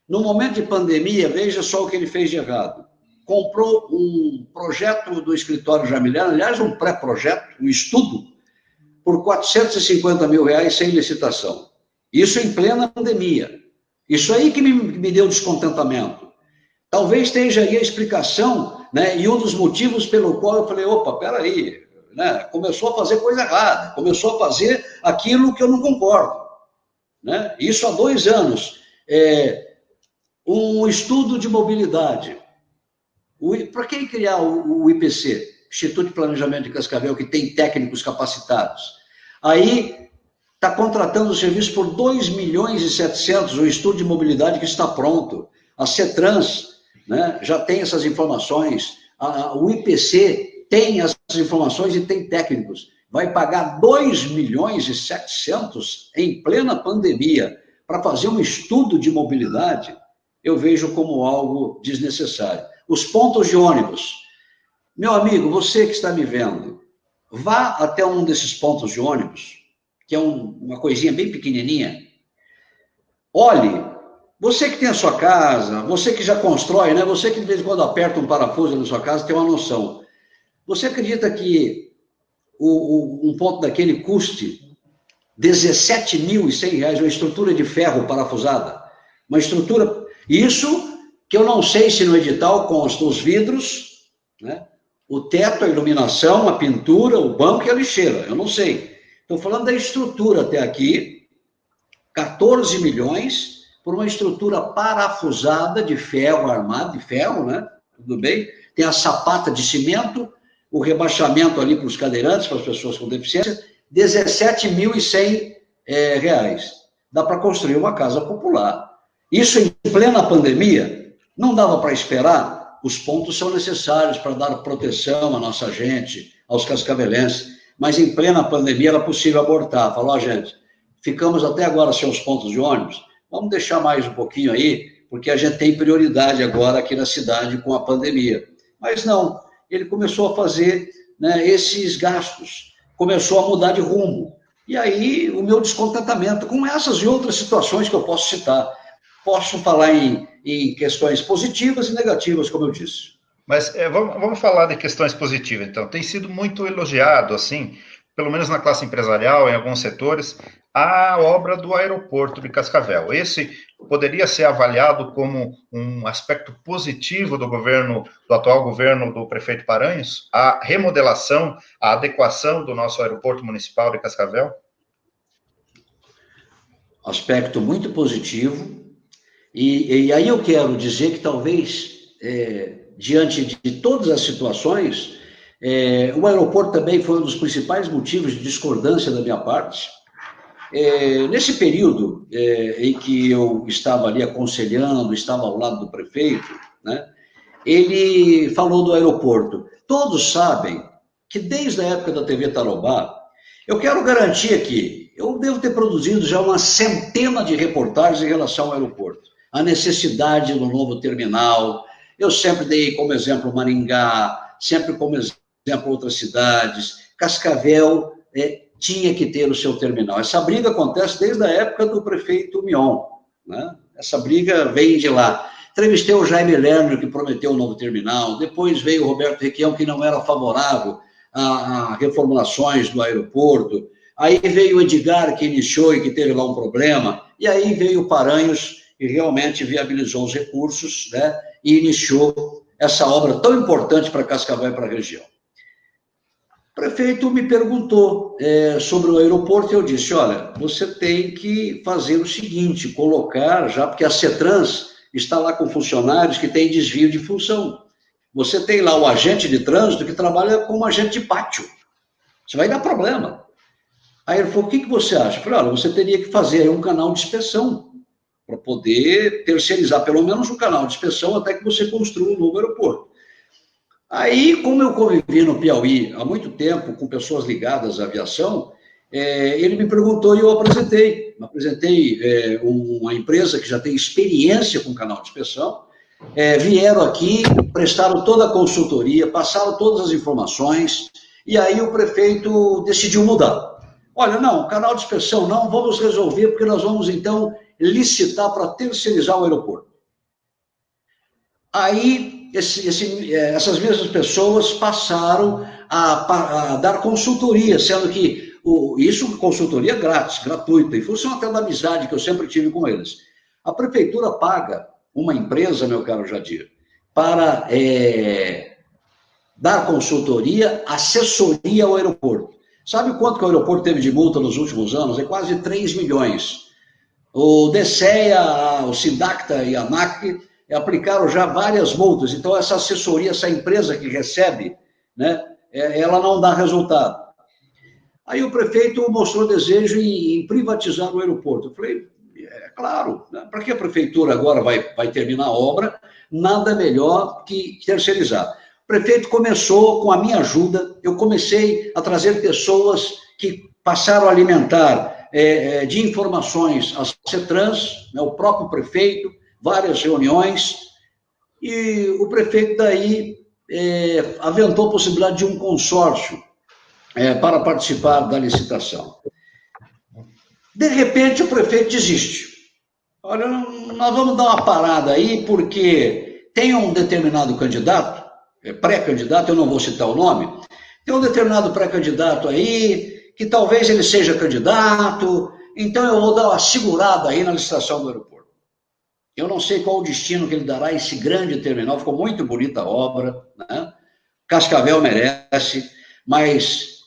No momento de pandemia, veja só o que ele fez de errado. Comprou um projeto do escritório Jamiliano, aliás, um pré-projeto, um estudo, por R$450 mil sem licitação. Isso em plena pandemia. Isso aí que me deu descontentamento. Talvez esteja aí a explicação, né, e um dos motivos pelo qual eu falei, opa, peraí, né, começou a fazer coisa errada, começou a fazer aquilo que eu não concordo. Né? Isso há 2 anos. Um estudo de mobilidade. Para quem criar o IPC, Instituto de Planejamento de Cascavel, que tem técnicos capacitados, aí está contratando o serviço por 2.700.000, o estudo de mobilidade que está pronto. A CETRANS, né, já tem essas informações, o IPC tem essas informações e tem técnicos. Vai pagar 2.700.000 em plena pandemia para fazer um estudo de mobilidade, eu vejo como algo desnecessário. Os pontos de ônibus. Meu amigo, você que está me vendo, vá até um desses pontos de ônibus, que é uma coisinha bem pequenininha. Olhe, você que tem a sua casa, você que já constrói, né? Você que de vez em quando aperta um parafuso na sua casa, tem uma noção. Você acredita que um ponto daquele custe R$17.100, uma estrutura de ferro parafusada? Uma estrutura... Isso que eu não sei se no edital consta os vidros, né? O teto, a iluminação, a pintura, o banco e a lixeira. Eu não sei. Estou falando da estrutura até aqui, 14 milhões por uma estrutura parafusada de ferro armado, de ferro, né? Tudo bem? Tem a sapata de cimento, o rebaixamento ali para os cadeirantes, para as pessoas com deficiência, R$17.100. Dá para construir uma casa popular. Isso em plena pandemia, não dava para esperar? Os pontos são necessários para dar proteção à nossa gente, aos cascavelenses, mas em plena pandemia era possível abortar. Falou, gente, ficamos até agora sem os pontos de ônibus, vamos deixar mais um pouquinho aí, porque a gente tem prioridade agora aqui na cidade com a pandemia. Mas não, ele começou a fazer, né, esses gastos, começou a mudar de rumo. E aí o meu descontentamento com essas e outras situações que eu posso citar. Posso falar em questões positivas e negativas, como eu disse. Mas vamos falar de questões positivas, então. Tem sido muito elogiado, assim, pelo menos na classe empresarial, em alguns setores, a obra do aeroporto de Cascavel. Esse poderia ser avaliado como um aspecto positivo do atual governo do prefeito Paranhos? A remodelação, a adequação do nosso aeroporto municipal de Cascavel? Aspecto muito positivo. E aí eu quero dizer que talvez, diante de todas as situações, o aeroporto também foi um dos principais motivos de discordância da minha parte. Nesse período em que eu estava ali aconselhando, estava ao lado do prefeito, né, ele falou do aeroporto. Todos sabem que desde a época da TV Tarobá, eu quero garantir aqui, eu devo ter produzido já uma centena de reportagens em relação ao aeroporto. A necessidade do novo terminal, eu sempre dei como exemplo Maringá, sempre como exemplo outras cidades. Cascavel tinha que ter o seu terminal. Essa briga acontece desde a época do prefeito Mion, né? Essa briga vem de lá. Entrevistei o Jaime Lerner, que prometeu um novo terminal, depois veio o Roberto Requião, que não era favorável a reformulações do aeroporto, aí veio o Edgar, que iniciou e que teve lá um problema, e aí veio o Paranhos, e realmente viabilizou os recursos, né, e iniciou essa obra tão importante para Cascavel e para a região. O prefeito me perguntou sobre o aeroporto e eu disse, olha, você tem que fazer o seguinte, colocar já, porque a CETRANS está lá com funcionários que têm desvio de função. Você tem lá o agente de trânsito que trabalha como agente de pátio. Isso vai dar problema. Aí ele falou, o que você acha? Eu falei, olha, você teria que fazer um canal de inspeção, para poder terceirizar pelo menos um canal de inspeção até que você construa um novo aeroporto. Aí, como eu convivi no Piauí há muito tempo com pessoas ligadas à aviação, ele me perguntou e eu apresentei uma empresa que já tem experiência com canal de inspeção, vieram aqui, prestaram toda a consultoria, passaram todas as informações, e aí o prefeito decidiu mudar. Olha, não, canal de inspeção não, vamos resolver, porque nós vamos, então, licitar para terceirizar o aeroporto. Aí, essas mesmas pessoas passaram a dar consultoria, sendo que isso consultoria grátis, gratuita, em função até da amizade que eu sempre tive com eles. A prefeitura paga uma empresa, meu caro Jadir, para dar consultoria, assessoria ao aeroporto. Sabe quanto que o aeroporto teve de multa nos últimos anos? É quase 3 milhões. O DSEA, o SINDACTA e a ANAC aplicaram já várias multas. Então, essa assessoria, essa empresa que recebe, né, ela não dá resultado. Aí o prefeito mostrou desejo em privatizar o aeroporto. Eu falei, é claro, né? Para que a prefeitura agora vai terminar a obra? Nada melhor que terceirizar. O prefeito começou, com a minha ajuda, eu comecei a trazer pessoas que passaram a alimentar de informações a CETRANS, né, o próprio prefeito, várias reuniões, e o prefeito daí aventou a possibilidade de um consórcio para participar da licitação. De repente, o prefeito desiste. Olha, nós vamos dar uma parada aí, porque tem um determinado candidato, pré-candidato, eu não vou citar o nome, tem um determinado pré-candidato aí, que talvez ele seja candidato, então eu vou dar uma segurada aí na licitação do aeroporto. Eu não sei qual o destino que ele dará a esse grande terminal, ficou muito bonita a obra, né? Cascavel merece, mas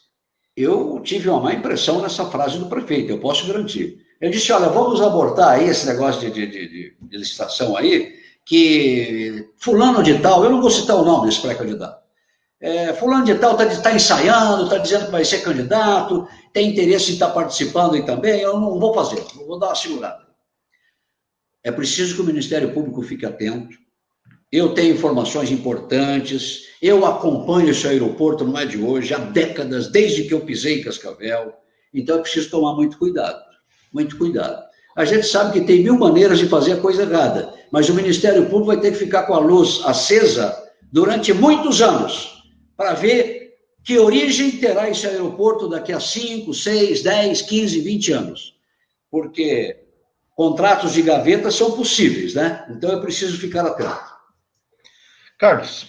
eu tive uma má impressão nessa frase do prefeito, eu posso garantir. Ele disse, olha, vamos abortar aí esse negócio de licitação aí, que fulano de tal, eu não vou citar o nome desse pré-candidato, fulano de tal está ensaiando, está dizendo que vai ser candidato, tem interesse em estar participando aí também, eu não vou fazer, vou dar uma segurada. É preciso que o Ministério Público fique atento. Eu tenho informações importantes, eu acompanho esse aeroporto, não é de hoje, há décadas, desde que eu pisei em Cascavel, então é preciso tomar muito cuidado, muito cuidado. A gente sabe que tem 1000 maneiras de fazer a coisa errada, mas o Ministério Público vai ter que ficar com a luz acesa durante muitos anos, para ver que origem terá esse aeroporto daqui a 5, 6, 10, 15, 20 anos. Porque contratos de gaveta são possíveis, né? Então é preciso ficar atento. Carlos,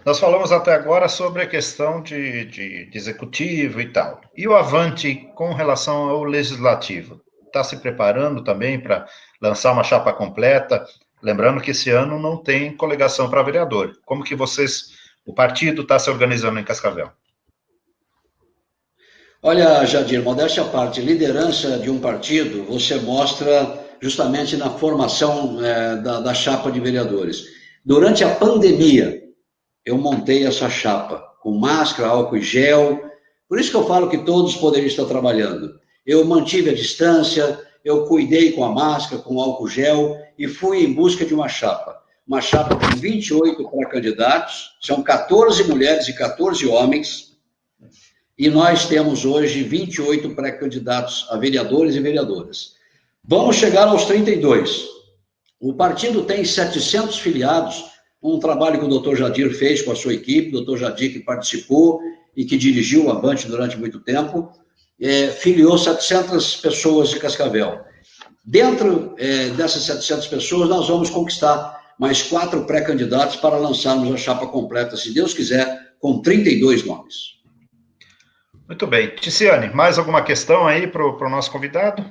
nós falamos até agora sobre a questão de executivo e tal. E o Avante com relação ao legislativo? Está se preparando também para lançar uma chapa completa? Lembrando que esse ano não tem coligação para vereador. Como que o partido está se organizando em Cascavel? Olha, Jadir, modéstia à parte, liderança de um partido você mostra justamente na formação da chapa de vereadores. Durante a pandemia, eu montei essa chapa, com máscara, álcool e gel, por isso que eu falo que todos poderiam estar trabalhando. Eu mantive a distância, eu cuidei com a máscara, com o álcool gel, e fui em busca de uma chapa com 28 pré-candidatos, são 14 mulheres e 14 homens, e nós temos hoje 28 pré-candidatos a vereadores e vereadoras. Vamos chegar aos 32. O partido tem 700 filiados, um trabalho que o doutor Jadir fez com a sua equipe, o doutor Jadir que participou e que dirigiu o Avante durante muito tempo, filiou 700 pessoas de Cascavel. Dentro dessas 700 pessoas, nós vamos conquistar mais 4 pré-candidatos para lançarmos a chapa completa, se Deus quiser, com 32 nomes. Muito bem. Ticiane, mais alguma questão aí para o nosso convidado?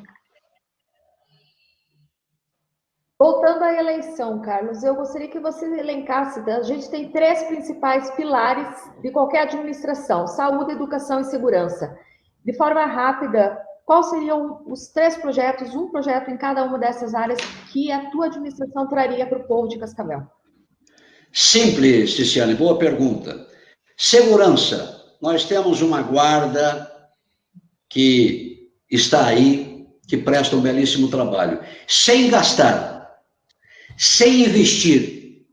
Voltando à eleição, Carlos, eu gostaria que você elencasse, a gente tem 3 principais pilares de qualquer administração: saúde, educação e segurança. De forma rápida, quais seriam os 3 projetos, um projeto em cada uma dessas áreas que a tua administração traria para o povo de Cascavel? Simples, Ticiane, boa pergunta. Segurança. Nós temos uma guarda que está aí, que presta um belíssimo trabalho. Sem gastar, sem investir,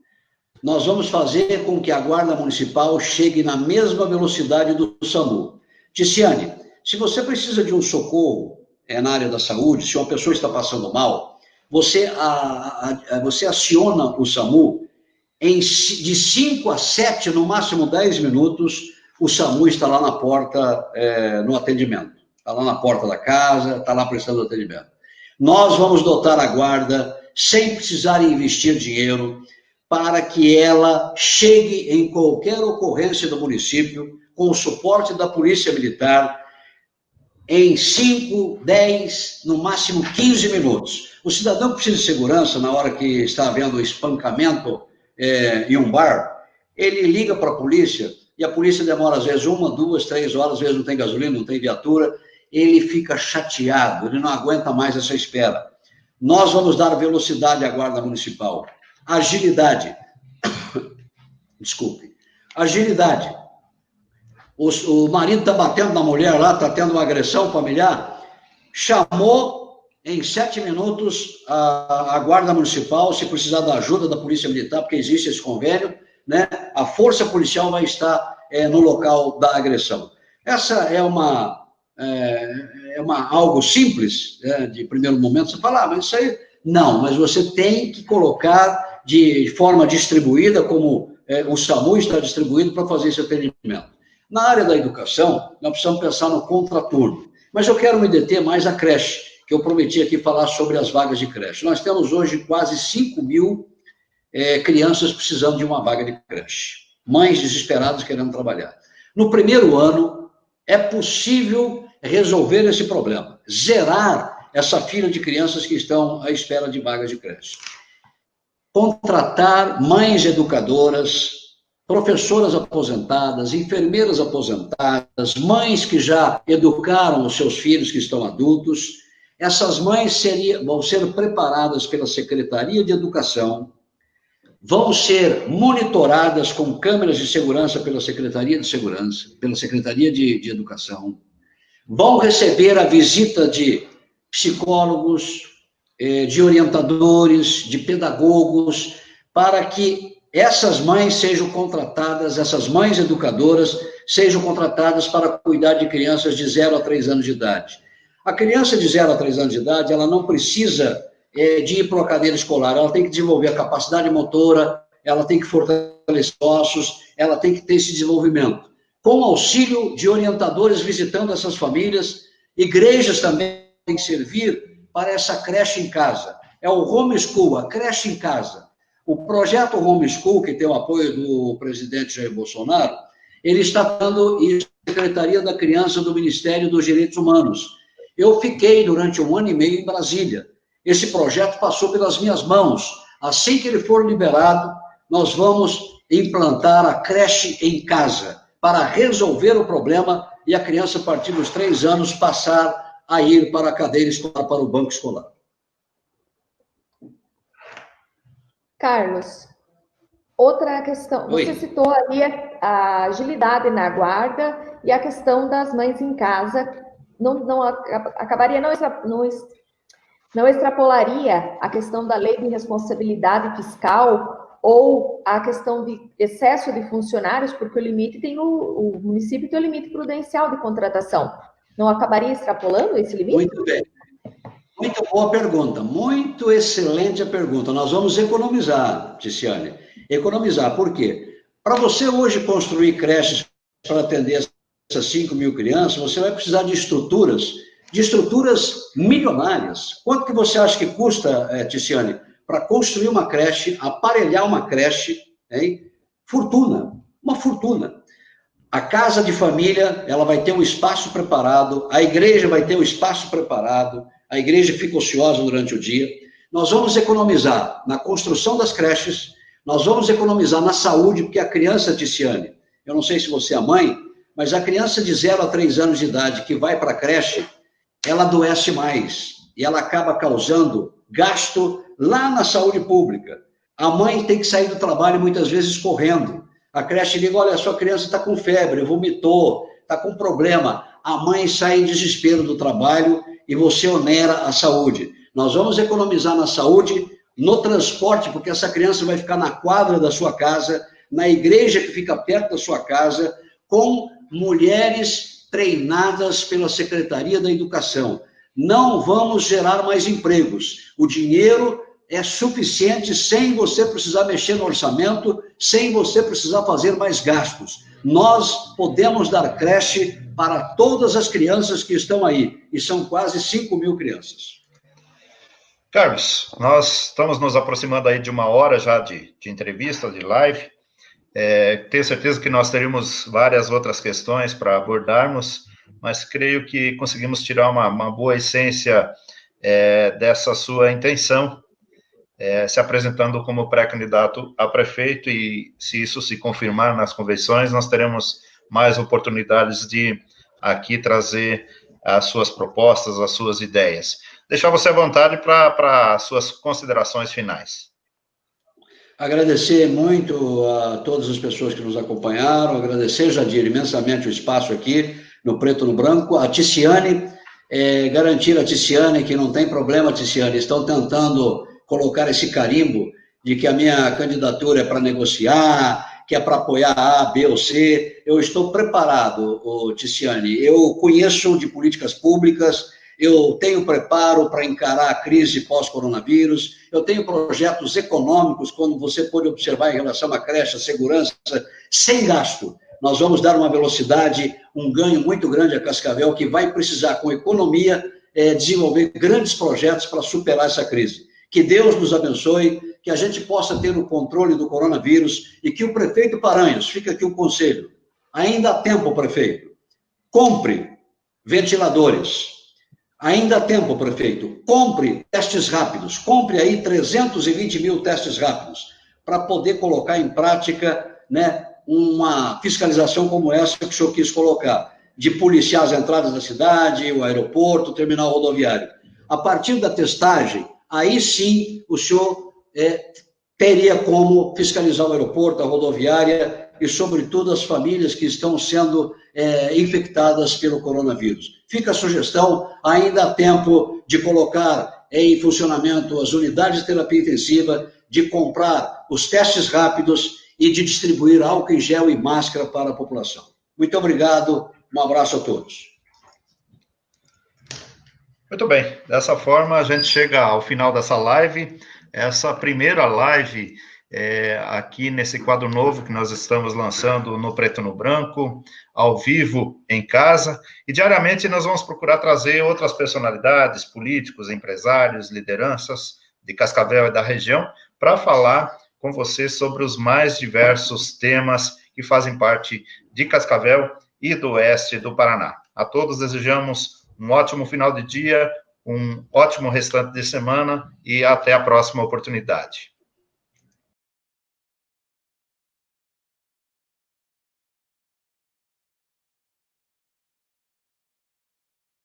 nós vamos fazer com que a Guarda Municipal chegue na mesma velocidade do SAMU. Ticiane, se você precisa de um socorro na área da saúde, se uma pessoa está passando mal, você aciona o SAMU, de 5 a 7, no máximo 10 minutos, o SAMU está lá na porta, no atendimento. Está lá na porta da casa, está lá prestando atendimento. Nós vamos dotar a guarda, sem precisar investir dinheiro, para que ela chegue em qualquer ocorrência do município, com o suporte da Polícia Militar, em 5, 10, no máximo 15 minutos. O cidadão que precisa de segurança, na hora que está havendo espancamento em um bar, ele liga para a polícia, e a polícia demora às vezes 1, 2, 3 horas, às vezes não tem gasolina, não tem viatura, ele fica chateado, ele não aguenta mais essa espera. Nós vamos dar velocidade à Guarda Municipal, agilidade, desculpe, agilidade. O marido está batendo na mulher lá, está tendo uma agressão familiar, chamou em 7 minutos a Guarda Municipal, se precisar da ajuda da Polícia Militar, porque existe esse convênio, né? A força policial vai estar no local da agressão. Essa é algo simples, de primeiro momento, você fala, mas isso aí... Não, mas você tem que colocar de forma distribuída, como o SAMU está distribuído para fazer esse atendimento. Na área da educação, nós precisamos pensar no contraturno. Mas eu quero me deter mais à creche, que eu prometi aqui falar sobre as vagas de creche. Nós temos hoje quase 5 mil crianças precisando de uma vaga de creche. Mães desesperadas querendo trabalhar. No primeiro ano, é possível resolver esse problema, zerar essa fila de crianças que estão à espera de vagas de creche. Contratar mães educadoras, professoras aposentadas, enfermeiras aposentadas, mães que já educaram os seus filhos que estão adultos. Essas mães vão ser preparadas pela Secretaria de Educação, vão ser monitoradas com câmeras de segurança pela Secretaria de Segurança, pela Secretaria de Educação, vão receber a visita de psicólogos, de orientadores, de pedagogos, para que essas mães sejam contratadas, essas mães educadoras sejam contratadas para cuidar de crianças de 0 a 3 anos de idade. A criança de 0 a 3 anos de idade, ela não precisa de ir para uma cadeira escolar, ela tem que desenvolver a capacidade motora, ela tem que fortalecer ossos, ela tem que ter esse desenvolvimento. Com auxílio de orientadores visitando essas famílias, igrejas também têm que servir para essa creche em casa. É o homeschool, a creche em casa. O projeto Homeschool, que tem o apoio do presidente Jair Bolsonaro, ele está dando isso à Secretaria da Criança do Ministério dos Direitos Humanos. Eu fiquei durante 1 ano e meio em Brasília. Esse projeto passou pelas minhas mãos. Assim que ele for liberado, nós vamos implantar a creche em casa para resolver o problema e a criança, a partir dos 3 anos, passar a ir para a cadeira escolar, para o banco escolar. Carlos, outra questão, Oi. você citou ali a agilidade na guarda e a questão das mães em casa, acabaria, não extrapolaria a questão da lei de responsabilidade fiscal ou a questão de excesso de funcionários, porque o município tem o limite prudencial de contratação. Não acabaria extrapolando esse limite? Muito bem. Muito boa pergunta, muito excelente a pergunta. Nós vamos economizar, Ticiane. Economizar, por quê? Para você hoje construir creches para atender essas 5 mil crianças, você vai precisar de estruturas milionárias. Quanto que você acha que custa, Ticiane, para construir uma creche, aparelhar uma creche, hein? Fortuna, uma fortuna. A casa de família, ela vai ter um espaço preparado, a igreja vai ter um espaço preparado, a igreja fica ociosa durante o dia. Nós vamos economizar na construção das creches, nós vamos economizar na saúde, porque a criança, Ticiane, eu não sei se você é mãe, mas a criança de 0 a 3 anos de idade que vai para a creche, ela adoece mais e ela acaba causando gasto lá na saúde pública. A mãe tem que sair do trabalho muitas vezes correndo. A creche liga, olha, a sua criança está com febre, vomitou, está com problema. A mãe sai em desespero do trabalho e você onera a saúde. Nós vamos economizar na saúde, no transporte, porque essa criança vai ficar na quadra da sua casa, na igreja que fica perto da sua casa, com mulheres treinadas pela Secretaria da Educação. Não vamos gerar mais empregos. O dinheiro é suficiente sem você precisar mexer no orçamento, sem você precisar fazer mais gastos. Nós podemos dar creche para todas as crianças que estão aí, e são quase 5 mil crianças. Carlos, nós estamos nos aproximando aí de 1 hora já de entrevista, de live. Tenho certeza que nós teríamos várias outras questões para abordarmos, mas creio que conseguimos tirar uma boa essência dessa sua intenção, se apresentando como pré-candidato a prefeito, e se isso se confirmar nas convenções, nós teremos mais oportunidades de aqui trazer as suas propostas, as suas ideias. Deixar você à vontade para suas considerações finais. Agradecer muito a todas as pessoas que nos acompanharam, agradecer, Jadir, imensamente o espaço aqui no Preto no Branco, a Ticiane, garantir a Ticiane que não tem problema, Ticiane, estão tentando colocar esse carimbo de que a minha candidatura é para negociar, que é para apoiar A, B ou C. Eu estou preparado, Ticiane, eu conheço de políticas públicas, eu tenho preparo para encarar a crise pós-coronavírus, eu tenho projetos econômicos, como você pode observar em relação à creche, à segurança, sem gasto. Nós vamos dar uma velocidade, um ganho muito grande a Cascavel, que vai precisar, com economia, desenvolver grandes projetos para superar essa crise. Que Deus nos abençoe, que a gente possa ter o controle do coronavírus e que o prefeito Paranhos, fica aqui um conselho, ainda há tempo, prefeito, compre ventiladores. Ainda há tempo, prefeito, compre testes rápidos, compre aí 320 mil testes rápidos, para poder colocar em prática, né, uma fiscalização como essa que o senhor quis colocar, de policiar as entradas da cidade, o aeroporto, o terminal rodoviário. A partir da testagem, aí sim o senhor teria como fiscalizar o aeroporto, a rodoviária e, sobretudo, as famílias que estão sendo infectadas pelo coronavírus. Fica a sugestão, ainda há tempo de colocar em funcionamento as unidades de terapia intensiva, de comprar os testes rápidos e de distribuir álcool em gel e máscara para a população. Muito obrigado, um abraço a todos. Muito bem, dessa forma a gente chega ao final dessa live, essa primeira live aqui nesse quadro novo que nós estamos lançando no Preto no Branco, ao vivo em casa, e diariamente nós vamos procurar trazer outras personalidades, políticos, empresários, lideranças de Cascavel e da região, para falar com você sobre os mais diversos temas que fazem parte de Cascavel e do oeste do Paraná. A todos desejamos um ótimo final de dia, um ótimo restante de semana e até a próxima oportunidade.